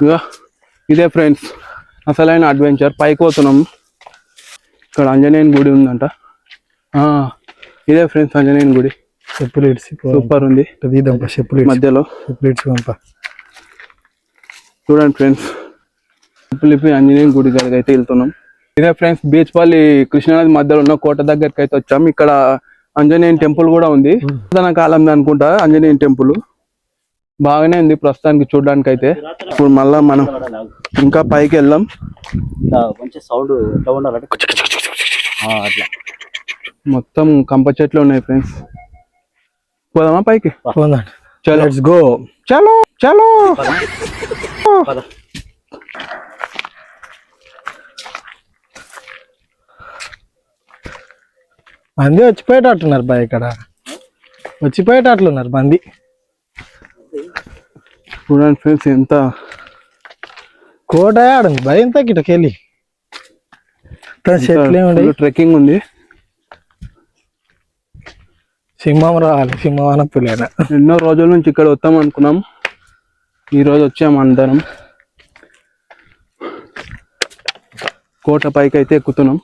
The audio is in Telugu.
ఇక ఇదే ఫ్రెండ్స్ అసలైన అడ్వెంచర్. పైకి పోతున్నాం. ఇక్కడ ఆంజనేయుని గుడి ఉందంట. ఇదే ఫ్రెండ్స్ ఆంజనేయుని గుడి. చెప్పులు ఇడిసి సూపర్ ఉంది. చెప్పులు మధ్యలో చెప్పులు ఇడిచి పంప. చూడండి ఫ్రెండ్స్, చెప్పులు ఆంజనేయుని గుడి దగ్గరికి అయితే వెళ్తున్నాం. ఇదే ఫ్రెండ్స్ బీచ్పల్లి కృష్ణానది మధ్యలో ఉన్న కోట దగ్గరికి అయితే వచ్చాం. ఇక్కడ ఆంజనేయుని టెంపుల్ కూడా ఉంది. పురాతన కాలం అనుకుంటా ఆంజనేయుని టెంపుల్. బాగానే ఉంది ప్రస్తుతానికి చూడడానికి అయితే. ఇప్పుడు మళ్ళా మనం ఇంకా పైకి వెళ్దాం. మొత్తం కంప చెట్లు ఉన్నాయి ఫ్రెండ్స్. పోదామా పైకి? చలో లెట్స్ గో. చలో చలో. మంది వచ్చిపోయేటట్టున్నారు బాయ్. ఇక్కడ వచ్చిపోయేటట్లున్నారు మంది. చూడండి ఫ్రెండ్స్ ఎంత కోట ఆడుంది బాయ్. ఎంత గిటకెళ్ళి చెట్లు ఏమి ట్రెక్కింగ్ ఉంది. సింహం రావాలి. సింహం పులేనా. ఎన్నో రోజుల నుంచి ఇక్కడ వస్తాం అనుకున్నాం. ఈరోజు వచ్చాము అందరం. కోట పైకి అయితే ఎక్కుతున్నాం.